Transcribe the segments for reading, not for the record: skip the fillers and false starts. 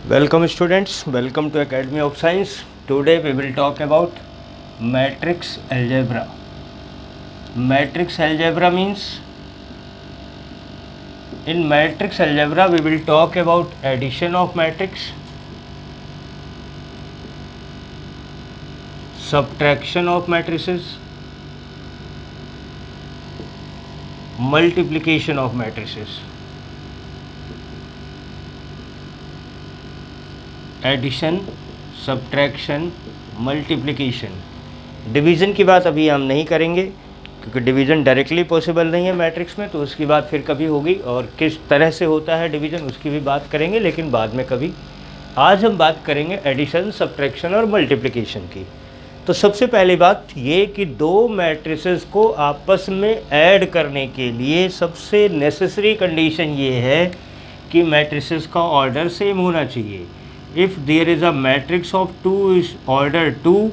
Welcome students, welcome to Academy of Science. Today we will talk about matrix algebra. Matrix algebra means in matrix algebra we will talk about addition of matrix, subtraction of matrices, multiplication of matrices. Addition, subtraction, multiplication. Division की बात अभी हम नहीं करेंगे क्योंकि division directly possible नहीं है matrix में, तो उसकी बात फिर कभी होगी, और किस तरह से होता है डिवीज़न उसकी भी बात करेंगे, लेकिन बाद में कभी। आज हम बात करेंगे एडिशन, सब्ट्रैक्शन और मल्टीप्लिकेशन की। तो सबसे पहली बात ये कि दो मैट्रिसेस को आपस में ऐड करने के लिए सबसे नेसेसरी कंडीशन ये है कि मैट्रिसेस का ऑर्डर सेम होना चाहिए। If there is a matrix of 2 is order 2,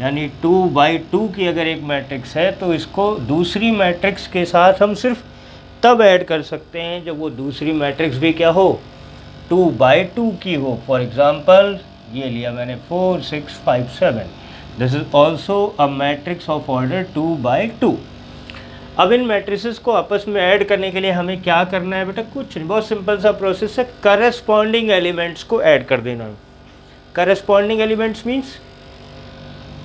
यानी 2/2 की अगर एक मैट्रिक्स है तो इसको दूसरी मैट्रिक्स के साथ हम सिर्फ तब ऐड कर सकते हैं जब वो दूसरी मैट्रिक्स भी क्या हो, 2/2 की हो। फॉर एग्ज़ाम्पल ये लिया मैंने 4 6 5 7, this is also a matrix of order 2/2। अब इन मैट्रिसेस को आपस में ऐड करने के लिए हमें क्या करना है बेटा, कुछ नहीं, बहुत सिंपल सा प्रोसेस है। करस्पॉन्डिंग एलिमेंट्स को ऐड कर देना। Corresponding elements means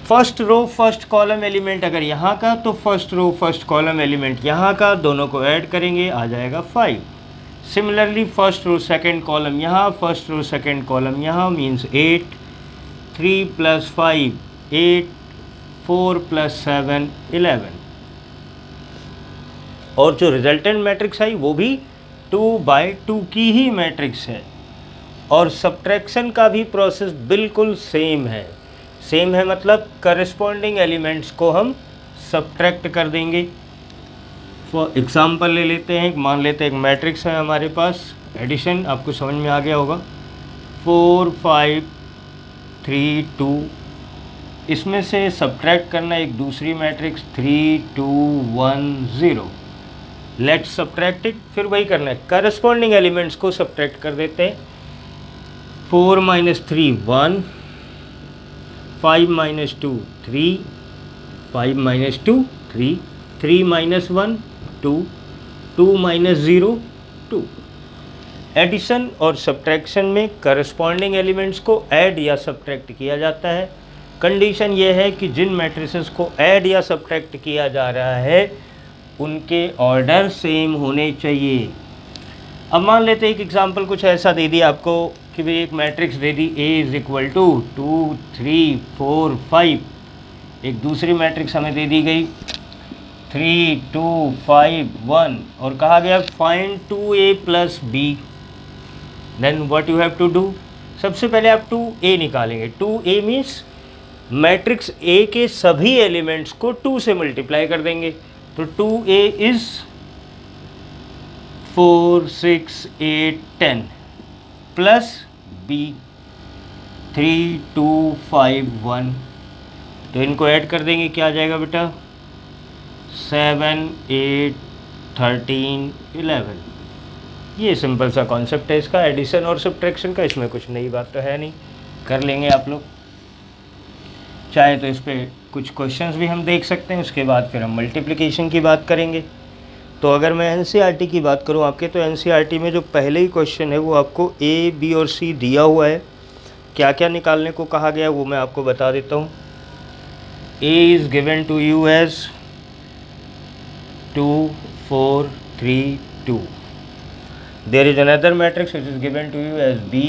first row first column element अगर यहाँ का, तो first row first column element यहाँ का, दोनों को ऐड करेंगे आ जाएगा 5। Similarly first row second column यहाँ, फर्स्ट रो सेकेंड कॉलम यहाँ, मीन्स 8, 3 + 5 8, 4 + 7 11, और जो रिजल्टेंट मैट्रिक्स आई वो भी 2/2 की ही मैट्रिक्स है। और सब्ट्रैक्शन का भी प्रोसेस बिल्कुल सेम है। सेम है मतलब करस्पॉन्डिंग एलिमेंट्स को हम सब्ट्रैक्ट कर देंगे। फॉर एग्जांपल ले लेते हैं, मान लेते हैं एक मैट्रिक्स है हमारे पास, एडिशन आपको समझ में आ गया होगा, 4 5 3 2। इसमें से सब्ट्रैक्ट करना एक दूसरी मैट्रिक्स 3 2 1 0। लेट्स सब्ट्रैक्ट इट, फिर वही करना है, करस्पॉन्डिंग एलिमेंट्स को सब्ट्रैक्ट कर देते हैं। 4 - 3 1, 5 - 2 3, 5 - 2 3, 3 - 1 2, 2 - 0 2। एडिशन और सब्ट्रैक्शन में करस्पॉन्डिंग एलिमेंट्स को ऐड या सब्ट्रैक्ट किया जाता है। कंडीशन ये है कि जिन मैट्रिसेस को ऐड या सब्ट्रैक्ट किया जा रहा है उनके ऑर्डर सेम होने चाहिए। अब मान लेते हैं एक एग्जांपल कुछ ऐसा दे दिया आपको कि भाई एक मैट्रिक्स दे दी A = 2 3 4 5। एक दूसरी मैट्रिक्स हमें दे दी गई 3 2 5 1, और कहा गया find 2A + B। Then what you have to do, सबसे पहले आप 2A निकालेंगे। 2A मीन्स मैट्रिक्स A के सभी एलिमेंट्स को 2 से मल्टीप्लाई कर देंगे। तो 2A इज़ 4 6 8 10 प्लस B 3 2 5 1। तो इनको ऐड कर देंगे, क्या आ जाएगा बेटा, 7 8 13 11। ये सिंपल सा कॉन्सेप्ट है इसका, एडिशन और सब्ट्रैक्शन का। इसमें कुछ नई बात तो है नहीं, कर लेंगे आप लोग। चाहे तो इस पर कुछ क्वेश्चंस भी हम देख सकते हैं, उसके बाद फिर हम मल्टीप्लिकेशन की बात करेंगे। तो अगर मैं एनसीईआरटी की बात करूं आपके, तो एनसीईआरटी में जो पहले ही क्वेश्चन है वो आपको A, B और C दिया हुआ है। क्या क्या निकालने को कहा गया वो मैं आपको बता देता हूं। A is given to you as 2 4 3 2। There is another matrix which is given to you as B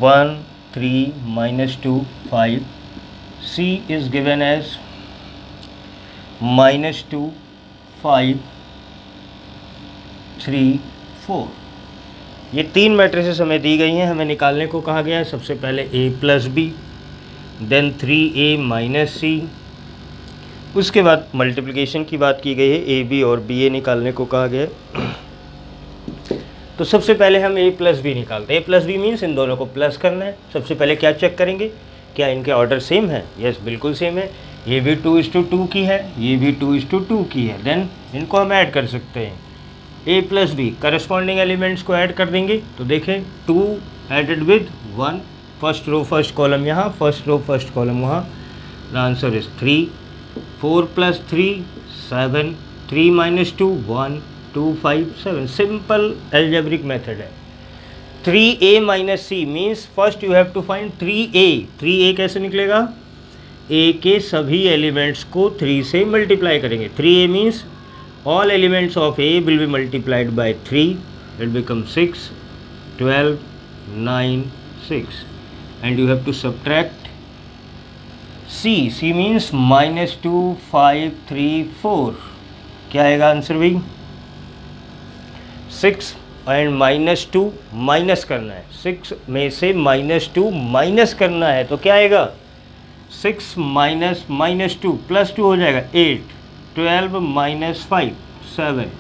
1 3 - 2 5। C is given as -2 5 3 4। ये तीन मैट्रिसेस हमें दी गई हैं, हमें निकालने को कहा गया है सबसे पहले A + B, then 3A - C। उसके बाद मल्टीप्लिकेशन की बात की गई है, AB और BA निकालने को कहा गया है। तो सबसे पहले हम A + B निकालते हैं। A + B मीन्स इन दोनों को प्लस करना है। सबसे पहले क्या चेक करेंगे, क्या इनके ऑर्डर सेम है। यस, बिल्कुल सेम है। ये भी 2:2 की है, ये भी 2:2 की है। देन इनको हम ऐड कर सकते हैं। A plus B, corresponding elements को ऐड कर देंगे तो देखें 2 added with 1, first row first column यहाँ, फर्स्ट रो फर्स्ट कॉलम वहाँ, the answer is 3, 4 + 3 7, 3 - 2 1, 2 5 7, simple algebraic method है। 3a - c means first you have to find 3a। 3a कैसे निकलेगा? a के सभी एलिमेंट्स को 3 से मल्टीप्लाई करेंगे। 3a means all elements of A will be multiplied by 3, it becomes 6, 12, 9, 6, and you have to subtract C. C means -2, 5, 3, 4. क्या आएगा answer भाई? 6 एंड -2 माइनस करना है, 6 में से -2 माइनस करना है तो क्या आएगा? 6 - -2 +2 हो जाएगा 8, 12 - 5 7,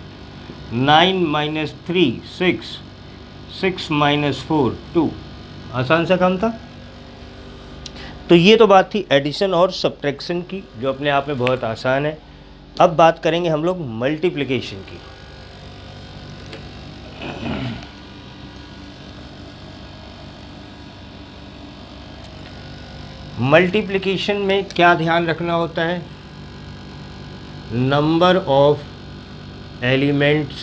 9 - 3 6, 6 - 4 2। आसान सा काम था। तो ये तो बात थी एडिशन और सब्ट्रैक्शन की, जो अपने आप में बहुत आसान है। अब बात करेंगे हम लोग मल्टीप्लिकेशन की। मल्टीप्लिकेशन में क्या ध्यान रखना होता है? Number of elements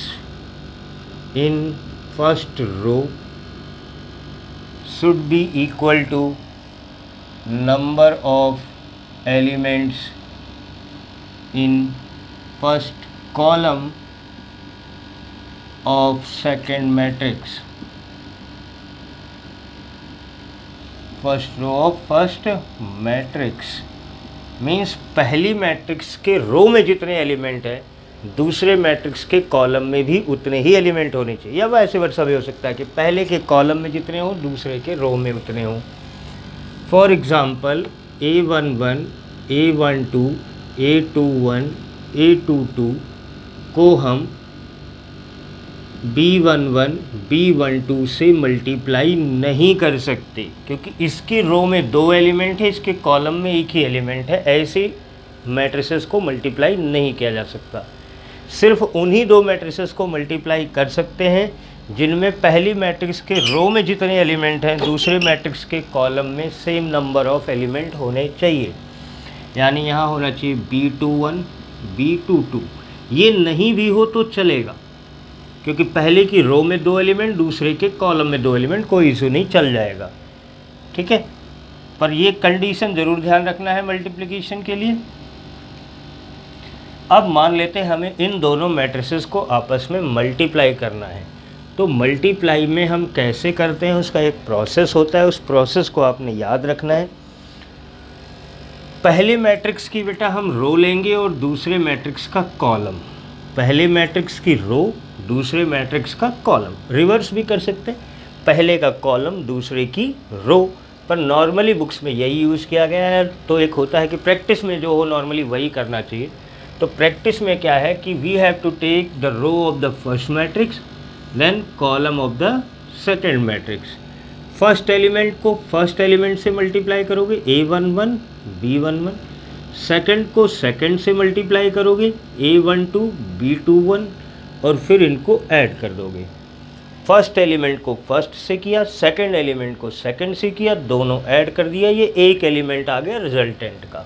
in first row should be equal to number of elements in first column of second matrix. First row of first matrix means पहली मैट्रिक्स के रो में जितने एलिमेंट हैं दूसरे मैट्रिक्स के कॉलम में भी उतने ही एलिमेंट होने चाहिए, या वैसे वर्षा भी हो सकता है कि पहले के कॉलम में जितने हों दूसरे के रो में उतने हों। For example A11, A12, A21, A22 को हम B11, B12 से मल्टीप्लाई नहीं कर सकते क्योंकि इसके रो में 2 एलिमेंट है, इसके कॉलम में एक ही एलिमेंट है। ऐसे मैट्रिसेस को मल्टीप्लाई नहीं किया जा सकता। सिर्फ उन्हीं 2 मैट्रिसेस को मल्टीप्लाई कर सकते हैं जिनमें पहली मैट्रिक्स के रो में जितने एलिमेंट हैं दूसरे मैट्रिक्स के कॉलम में सेम नंबर ऑफ एलिमेंट होने चाहिए। यानी यहाँ होना चाहिए B21, B22। ये नहीं भी हो तो चलेगा क्योंकि पहले की रो में 2 एलिमेंट दूसरे के कॉलम में 2 एलिमेंट, कोई इशू नहीं, चल जाएगा। ठीक है, पर ये कंडीशन ज़रूर ध्यान रखना है मल्टीप्लिकेशन के लिए। अब मान लेते हैं हमें इन दोनों मैट्रिसेस को आपस में मल्टीप्लाई करना है, तो मल्टीप्लाई में हम कैसे करते हैं उसका एक प्रोसेस होता है, उस प्रोसेस को आपने याद रखना है। पहले मैट्रिक्स की बेटा हम रो लेंगे और दूसरे मैट्रिक्स का कॉलम। पहले मैट्रिक्स की रो, दूसरे मैट्रिक्स का कॉलम, रिवर्स भी कर सकते हैं, पहले का कॉलम दूसरे की रो, पर नॉर्मली बुक्स में यही यूज़ किया गया है। तो एक होता है कि प्रैक्टिस में जो हो नॉर्मली वही करना चाहिए। तो प्रैक्टिस में क्या है कि we have to take the row of the first matrix then column of the second matrix. फर्स्ट एलिमेंट को फर्स्ट एलिमेंट से मल्टीप्लाई करोगे A11, B11, सेकंड को सेकंड से मल्टीप्लाई करोगे A12, B21, और फिर इनको ऐड कर दोगे। फर्स्ट एलिमेंट को फर्स्ट से किया, सेकंड एलिमेंट को सेकंड से किया, दोनों ऐड कर दिया, ये एक एलिमेंट आ गया रिजल्टेंट का।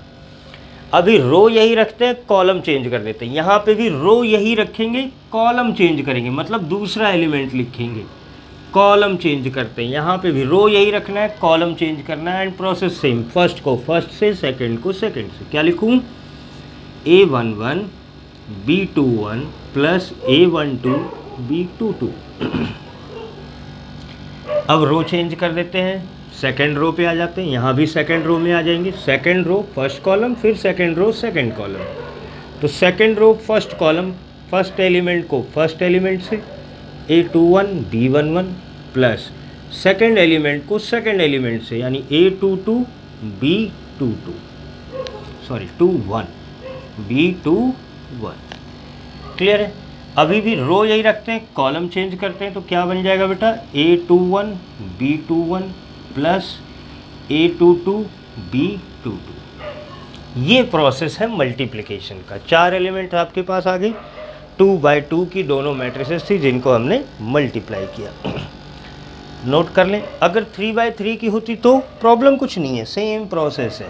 अभी रो यही रखते हैं, कॉलम चेंज कर देते हैं। यहाँ पे भी रो यही रखेंगे, कॉलम चेंज करेंगे, मतलब दूसरा एलिमेंट लिखेंगे, कॉलम चेंज करते हैं। यहाँ पे भी रो यही रखना है, कॉलम चेंज करना है, एंड प्रोसेस सेम। फर्स्ट को फर्स्ट से, सेकंड को सेकंड से। क्या लिखूँ? A11, B21 plus A12, B22। अब रो चेंज कर देते हैं, सेकेंड रो पे आ जाते हैं, यहाँ भी सेकेंड रो में आ जाएंगे। सेकेंड रो फर्स्ट कॉलम, फिर सेकेंड रो सेकेंड कॉलम। तो second row first column, first element को फर्स्ट एलिमेंट से A21, B11 plus second element को सेकेंड एलिमेंट से, यानी A22, B22, sorry 21, B21। Clear है? अभी भी रो यही रखते हैं, कॉलम चेंज करते हैं, तो क्या बन जाएगा बेटा? A21, B21 plus A22, B22। ये प्रोसेस है मल्टीप्लिकेशन का। 4 एलिमेंट आपके पास आ गए, 2/2 की दोनों मैट्रिसेस थी जिनको हमने मल्टीप्लाई किया। नोट कर लें, अगर 3/3 की होती तो प्रॉब्लम कुछ नहीं है, सेम प्रोसेस है।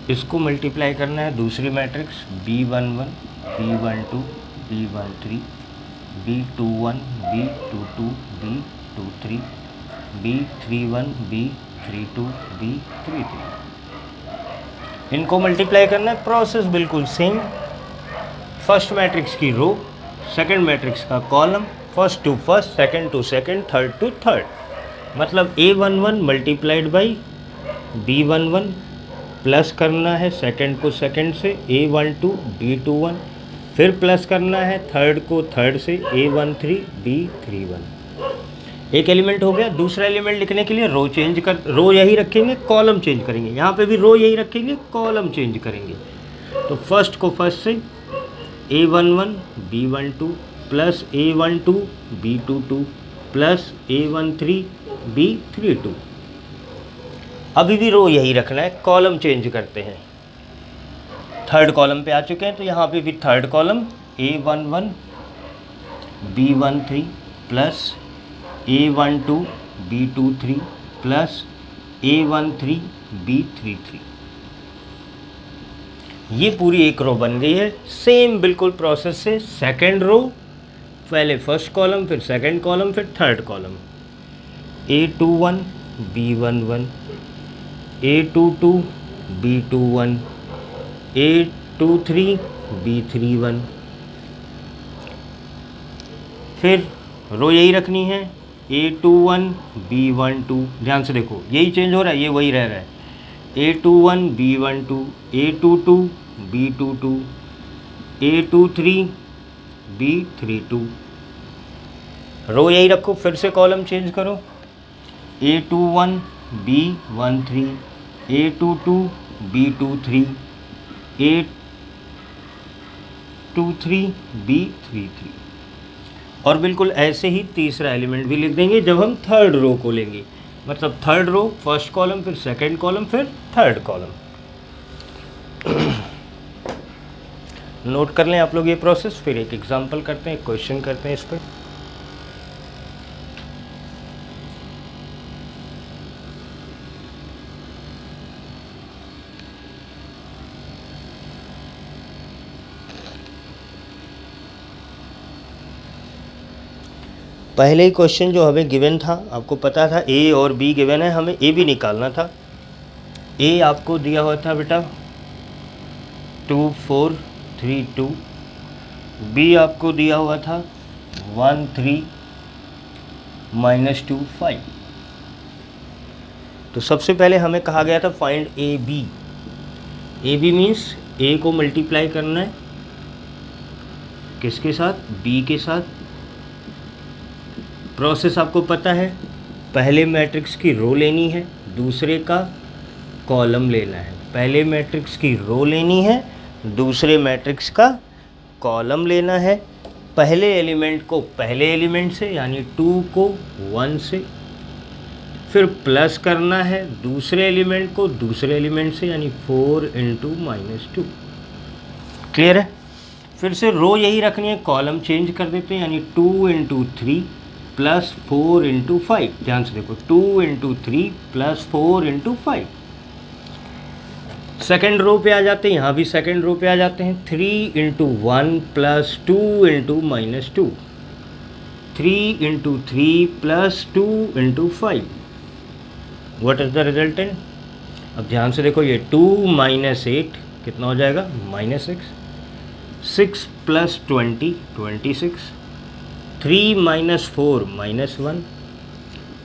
इसको मल्टीप्लाई करना है दूसरी matrix B11, B12, B13, B21, B22, B23, B31, B32, B33, इनको मल्टीप्लाई करना है। प्रोसेस बिल्कुल सेम, फर्स्ट मैट्रिक्स की रो, सेकंड मैट्रिक्स का column, first to first, second to second, third to third. मतलब A11 multiplied by B11 plus करना है second को सेकंड से A12 B21, फिर प्लस करना है थर्ड को थर्ड से A13 B31। एक एलिमेंट हो गया। दूसरा एलिमेंट लिखने के लिए रो यही रखेंगे, कॉलम चेंज करेंगे। यहाँ पे भी रो यही रखेंगे, कॉलम चेंज करेंगे। तो फर्स्ट को फर्स्ट से A11 B12 plus A12 B22 plus A13 B32। अभी भी रो यही रखना है, कॉलम चेंज करते हैं। थर्ड कॉलम पे आ चुके हैं तो यहाँ पे भी third column A11 B13 plus A12 B23 plus A13 B33। ये पूरी एक रो बन गई है। सेम बिल्कुल प्रोसेस से सेकंड रो, पहले फर्स्ट कॉलम, फिर सेकंड कॉलम, फिर third column. A21 B11, A22 B21, A23 B31। फिर रो यही रखनी है, A21 B12। ध्यान से देखो, यही चेंज हो रहा है, ये वही रह रहा है। A21 B12, A22 B22, A23 B32। रो यही रखो, फिर से कॉलम चेंज करो। A21 B13, A22 B23, A23 B33। और बिल्कुल ऐसे ही तीसरा एलिमेंट भी लिख देंगे जब हम थर्ड रो को लेंगे। मतलब थर्ड रो, फर्स्ट कॉलम, फिर सेकंड कॉलम, फिर थर्ड कॉलम। नोट कर लें आप लोग ये प्रोसेस। फिर एक एग्जांपल करते हैं, क्वेश्चन करते हैं इस पर। पहले ही क्वेश्चन जो हमें गिवन था, आपको पता था A और B गिवन है, हमें A भी निकालना था। A आपको दिया हुआ था बेटा 2 4 3 2, B आपको दिया हुआ था 1 3 -2 5। तो सबसे पहले हमें कहा गया था find AB। AB means A को मल्टीप्लाई करना है किसके साथ? B के साथ। प्रोसेस आपको पता है, पहले मैट्रिक्स की रो लेनी है, दूसरे का कॉलम लेना है। पहले मैट्रिक्स की रो लेनी है, दूसरे मैट्रिक्स का कॉलम लेना है। पहले एलिमेंट को पहले एलिमेंट से यानी 2 को 1 से, फिर प्लस करना है दूसरे एलिमेंट को दूसरे एलिमेंट से यानी 4 × -2। क्लियर है? फिर से रो यही रखनी है, कॉलम चेंज कर देते हैं यानी 2 × 3 प्लस 4 × 5। ध्यान से देखो, 2 × 3 प्लस 4 × 5। सेकेंड रो पे आ जाते हैं, यहाँ भी सेकेंड रो पे आ जाते हैं। 3 × 1 plus 2 × -2, 3 × 3 plus 2 × 5। What is the resultant? अब ध्यान से देखो, ये 2 - 8 कितना हो जाएगा? -6। 6 + 20 26, 3 - 4 -1,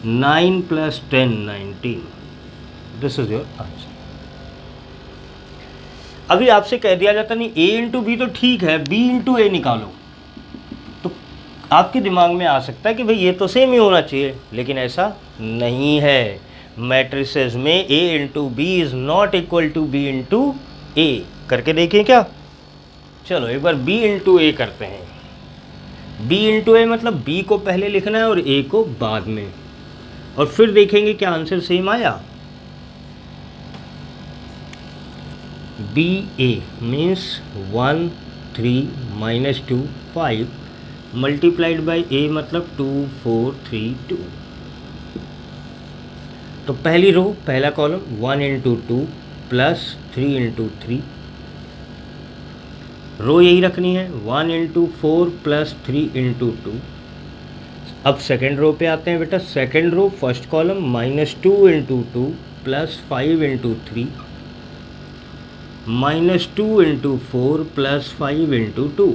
9 + 10 19। This is your answer. अभी आपसे कह दिया जाता नहीं A × B तो ठीक है, B × A निकालो, तो आपके दिमाग में आ सकता है कि भाई ये तो सेम ही होना चाहिए, लेकिन ऐसा नहीं है। मैट्रिसेस में A into B is not equal to B into A. करके देखें क्या? चलो एक बार B इंटू ए करते हैं। B इंटू ए मतलब B को पहले लिखना है और A को बाद में, और फिर देखेंगे क्या आंसर सेम आया। B A means 1 3 minus 2 5 multiplied by A मतलब 2 4 3 2। तो पहली रो पहला column 1 into 2 plus 3 into 3, row यही रखनी है 1 इंटू 4 प्लस 3 इंटू 2। अब सेकेंड रो पे आते हैं बेटा। Second row first column minus 2 into 2 plus 5 into 3 minus 2 into 4 plus 5 into 2।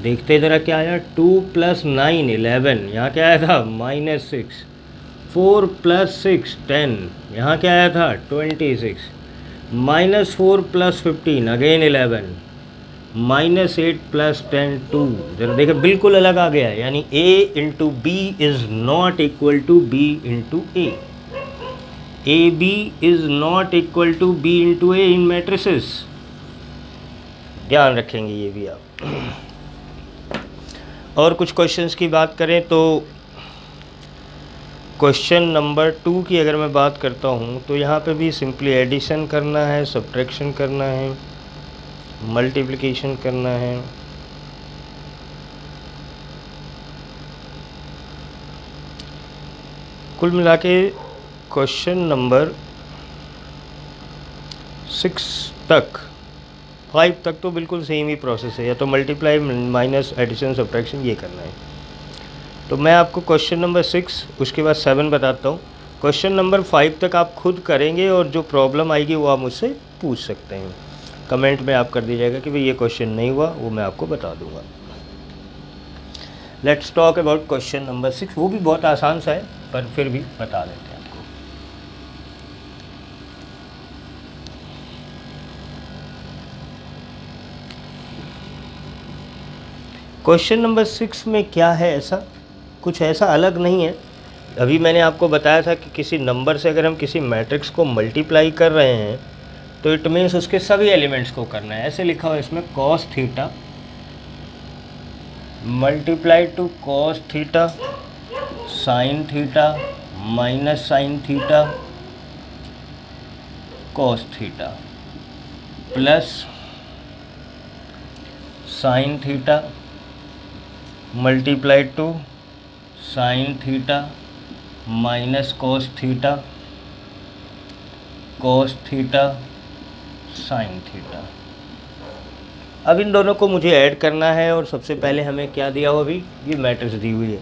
देखते ज़रा क्या आया। 2 प्लस 9 11, यहाँ क्या आया था माइनस 6। 4 प्लस 6 10, यहाँ क्या आया था 26। Minus 4 plus 15 again 11, minus 8 plus 10 2। जरा देखिए बिल्कुल अलग आ गया है, यानी A into B is not equal to B into A. A B is not equal to B into A in matrices. ध्यान रखेंगे ये भी आप। और कुछ क्वेश्चंस की बात करें तो क्वेश्चन नंबर 2 की अगर मैं बात करता हूँ तो यहाँ पे भी सिंपली एडिशन करना है, सब्ट्रैक्शन करना है, मल्टीप्लिकेशन करना है। कुल मिला के क्वेश्चन नंबर 6 तक 5 तक तो बिल्कुल सेम ही प्रोसेस है, या तो मल्टीप्लाई माइनस एडिशन सब्ट्रैक्शन ये करना है। तो मैं आपको क्वेश्चन नंबर 6 उसके बाद 7 बताता हूँ। क्वेश्चन नंबर 5 तक आप खुद करेंगे और जो प्रॉब्लम आएगी वो आप मुझसे पूछ सकते हैं। कमेंट में आप कर दीजिएगा कि भाई ये क्वेश्चन नहीं हुआ, वो मैं आपको बता दूंगा। Let's talk about question number 6। वो भी बहुत आसान सा है पर फिर भी बता देते हैं आपको। क्वेश्चन नंबर 6 में क्या है, ऐसा कुछ ऐसा अलग नहीं है। अभी मैंने आपको बताया था कि किसी नंबर से अगर हम किसी मैट्रिक्स को मल्टीप्लाई कर रहे हैं तो इट मीन्स उसके सभी एलिमेंट्स को करना है। ऐसे लिखा हुआ है इसमें cos theta multiply two cos theta sine theta minus sine theta cos theta plus sine theta multiply two sine theta minus cos theta cos theta sine theta. अब इन दोनों को मुझे ऐड करना है और सबसे पहले हमें क्या दिया हुआ, अभी ये मैट्रिक्स दी हुई है।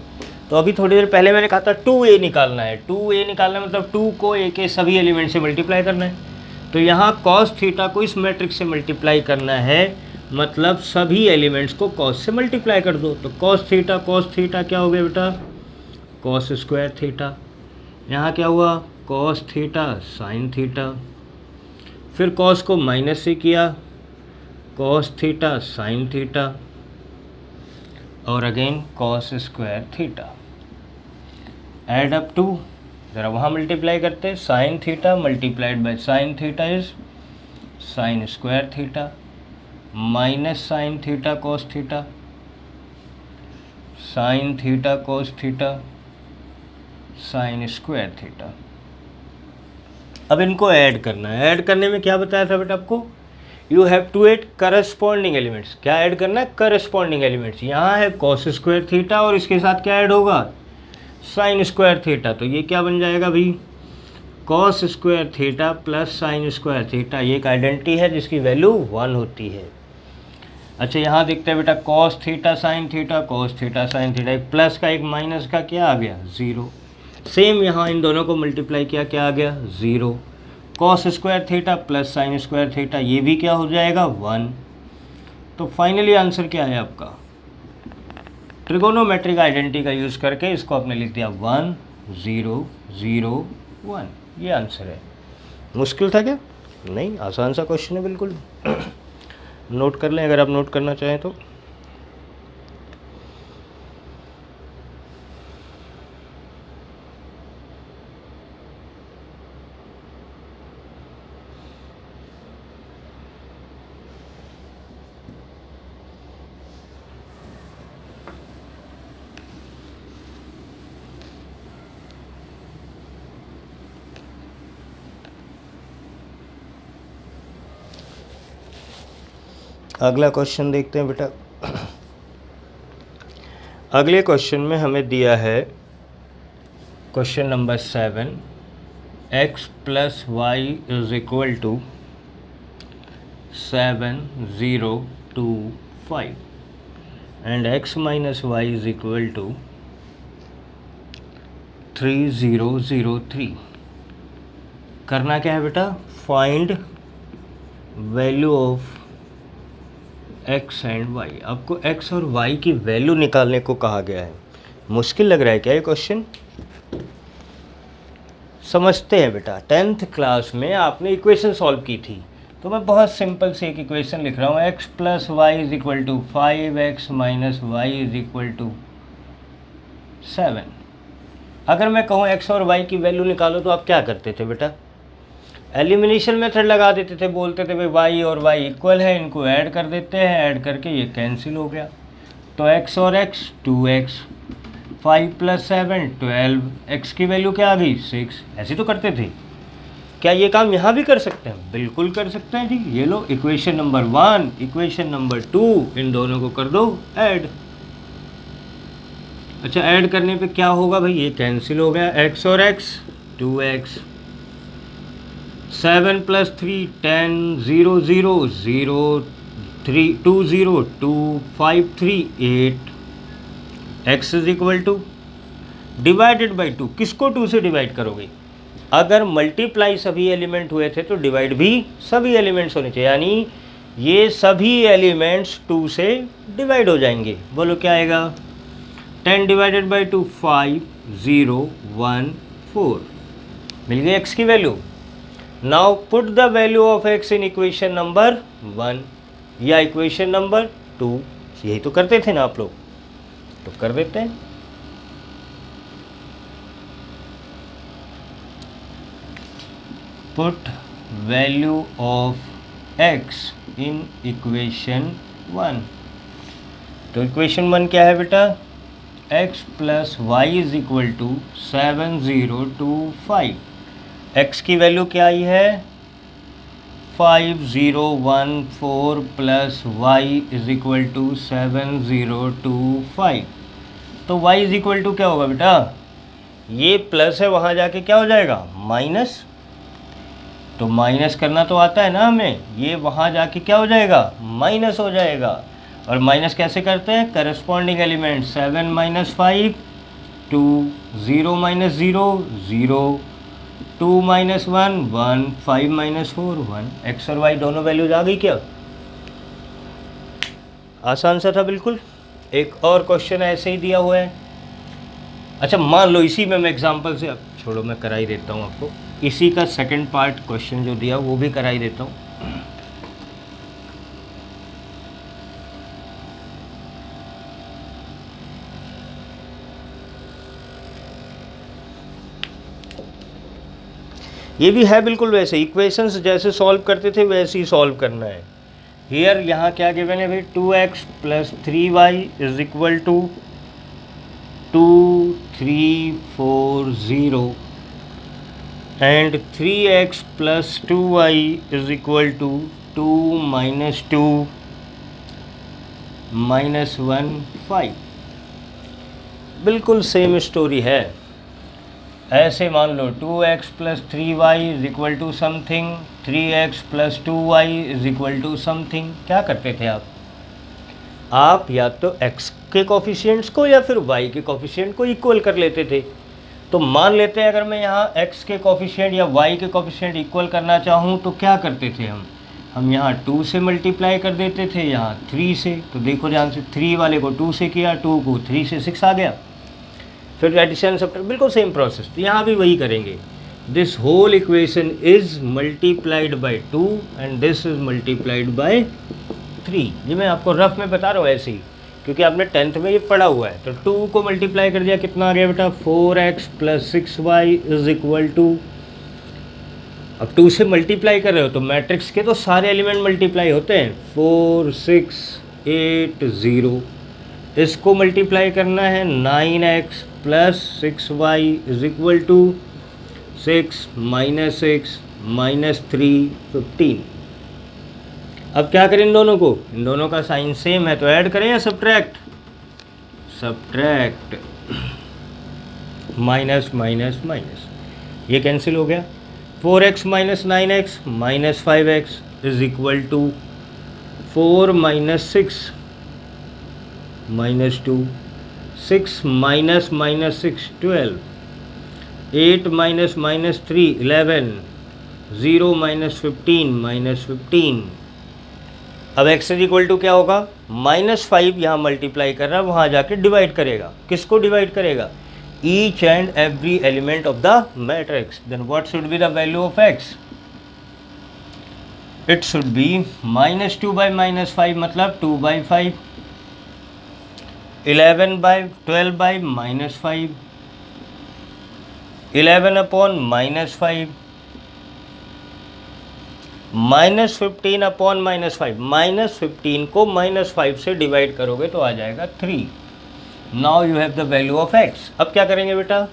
तो अभी थोड़ी देर पहले मैंने कहा था 2a निकालना है। 2a निकालना मतलब 2 को a के सभी एलिमेंट से मल्टीप्लाई करना है। तो यहाँ कॉस थीटा को इस मैट्रिक्स से मल्टीप्लाई करना है, मतलब सभी एलिमेंट्स को कॉस से मल्टीप्लाई कर दो। तो कॉस थीटा क्या हो गया बेटा कॉस स्क्वायर थीटा। यहाँ क्या हुआ कॉस थीटा साइन थीटा, फिर कॉस को माइनस से किया कॉस थीटा साइन थीटा और again cos square theta. Add up to, ज़रा वहाँ मल्टीप्लाई करते हैं, sine theta multiplied by sine theta is sine square theta minus sine theta cos theta sine theta cos theta sine square theta. अब इनको add करना है। Add करने में क्या बताया था बेटा आपको, you have to add corresponding elements. क्या ऐड करना है करस्पॉन्डिंग एलिमेंट्स। यहाँ है कॉस स्क्वायर थीटा और इसके साथ क्या ऐड होगा साइन स्क्वायर थीटा। तो ये क्या बन जाएगा भाई cos square theta plus sign square theta. ये एक आइडेंटिटी है जिसकी वैल्यू 1 होती है। अच्छा यहाँ देखते हैं बेटा cos theta sine theta cos theta sine theta, एक प्लस का एक माइनस का क्या आ गया 0। सेम यहाँ इन दोनों को मल्टीप्लाई किया क्या आ गया 0। Cos square theta plus sign square theta, ये भी क्या हो जाएगा 1। तो फाइनली आंसर क्या है आपका, ट्रिगोनोमेट्रिक आइडेंटिटी का यूज़ करके इसको आपने लिख दिया 1 0 0 1। ये आंसर है। मुश्किल था क्या? नहीं, आसान सा क्वेश्चन है बिल्कुल। नोट कर लें अगर आप नोट करना चाहें तो। अगला क्वेश्चन देखते हैं बेटा। अगले क्वेश्चन में हमें दिया है question number 7, x plus y is equal to 7, 0, 2, 5 and x minus y is equal to 3, 0, 0, 3। करना क्या है बेटा? Find value of x and y। आपको x और y की वैल्यू निकालने को कहा गया है। मुश्किल लग रहा है क्या ये क्वेश्चन? समझते हैं बेटा। 10th क्लास में आपने इक्वेशन सॉल्व की थी, तो मैं बहुत सिंपल से एक इक्वेशन लिख रहा हूँ। x plus y is equal to 5x minus y is equal to 7। अगर मैं कहूँ x और y की वैल्यू निकालो तो आप क्या करते थे बेटा? एलिमिनेशन मेथड लगा देते थे, बोलते थे भाई y और y इक्वल है, इनको ऐड कर देते हैं, ऐड करके ये कैंसिल हो गया। तो x और x 2x, 5 प्लस 7 12, x की वैल्यू क्या आ गई? 6। ऐसे तो करते थे। क्या ये काम यहाँ भी कर सकते हैं? बिल्कुल कर सकते हैं जी। ये लो इक्वेशन नंबर 1, इक्वेशन नंबर 2, इन दोनों को कर दो ऐड। अच्छा, ऐड करने पे क्या होगा भाई? ये कैंसिल हो गया। x और x 2x, 7 plus 3 10, 0, 0, 0, 3, 2, 0, 2, 5, 3, 8। x is equal two divided by 2। किसको 2 से डिवाइड करोगे? अगर मल्टीप्लाई सभी एलिमेंट हुए थे तो डिवाइड भी सभी एलिमेंट्स होने चाहिए, यानी ये सभी एलिमेंट्स 2 से डिवाइड हो जाएंगे। बोलो क्या आएगा? 10 डिवाइडेड बाई 2 5, 0, 1, 4। मिल गई x की value. Now put the value of x in equation number 1 या इक्वेशन नंबर 2। यही तो करते थे ना आप लोग, तो कर देते हैं। Put value of x in equation 1। तो इक्वेशन 1 क्या है बेटा? x plus y is equal to 7, 0, 2, 5। x की वैल्यू क्या आई है? 5, 0, 1, 4 plus y is equal to 7, 0, 2, 5। तो y इज इक्वल टू क्या होगा बेटा? ये प्लस है, वहाँ जाके क्या हो जाएगा? माइनस। तो माइनस करना तो आता है ना हमें, ये वहाँ जाके क्या हो जाएगा? माइनस हो जाएगा। और माइनस कैसे करते हैं? Corresponding element 7 minus 5 2, 0 minus 0 0, 2 minus 1 1, 5 minus 4 1। X और वाई दोनों वैल्यूज आ गई क्या? आसान सा था बिल्कुल। एक और क्वेश्चन ऐसे ही दिया हुआ है। अच्छा, मान लो इसी में मैं एग्जांपल से, अब छोड़ो मैं करा ही देता हूँ आपको, इसी का सेकंड पार्ट क्वेश्चन जो दिया वो भी करा ही देता हूँ। ये भी है बिल्कुल वैसे, इक्वेशंस जैसे सॉल्व करते थे वैसे ही सॉल्व करना है। हियर यहाँ क्या गिवन है भाई? 2x plus 3y is equal to 2, 3, 4, 0 and 3x plus 2y is equal to 2 minus 2 minus 1 5। बिल्कुल सेम स्टोरी है। ऐसे मान लो 2x plus 3y is equal to something, 3x plus 2y is equal to something. क्या करते थे आप या तो x के कोफिशिएंट्स को या फिर y के कोफिशिएंट को इक्वल कर लेते थे। तो मान लेते हैं अगर मैं यहाँ x के कोफिशिएंट या y के कोफिशिएंट इक्वल करना चाहूँ तो क्या करते थे हम यहाँ 2 से मल्टीप्लाई कर देते थे, यहाँ 3 से। तो देखो ध्यान से, 3 वाले को 2 से किया, 2 को 3 से 6 आ गया। फिर एडिशन सब्ट्रैक्शन, बिल्कुल सेम प्रोसेस। तो यहाँ भी वही करेंगे। This whole equation is multiplied by 2 and this is multiplied by 3। ये मैं आपको रफ में बता रहा हूँ ऐसे ही, क्योंकि आपने 10th में ये पढ़ा हुआ है। तो 2 को मल्टीप्लाई कर दिया, कितना आ गया बेटा? 4x plus 6y is equal to, अब 2 से मल्टीप्लाई कर रहे हो तो मैट्रिक्स के तो सारे एलिमेंट मल्टीप्लाई होते हैं। 4, 6, 8, 0। इसको mल्टीप्लाई करना है 9x plus 6y is equal to 6 minus 6 minus 3 15। अब क्या करें इन दोनों को, इन दोनों का साइन सेम है तो ऐड करें या subtract, subtract, minus minus minus, ये कैंसिल हो गया। 4x minus 9x minus 5x is equal to 4 minus 6 minus 2, 6 minus minus 6 12, 8 minus minus 3 11, 0 minus 15 minus 15। अब x इज इक्वल टू क्या होगा, -5 यहाँ मल्टीप्लाई कर रहा है, वहाँ जाके डिवाइड करेगा, किसको डिवाइड करेगा, each and every element of the matrix. Then what should be the value of x, it should be -2 by -5 मतलब 2 by 5, 11 by 12 by -5, 11 upon -5, -15 upon -5, -15 को -5 से डिवाइड करोगे तो आ जाएगा 3। Now you have the value of x। अब क्या करेंगे बेटा,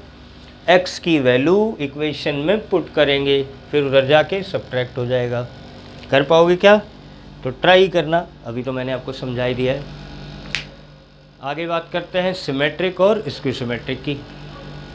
x की वैल्यू इक्वेशन में पुट करेंगे, फिर उधर जाके सब्ट्रैक्ट हो जाएगा। कर पाओगे क्या, तो ट्राई करना, अभी तो मैंने आपको समझा ही दिया है। आगे बात करते हैं सिमेट्रिक और स्क्यू सिमेट्रिक की।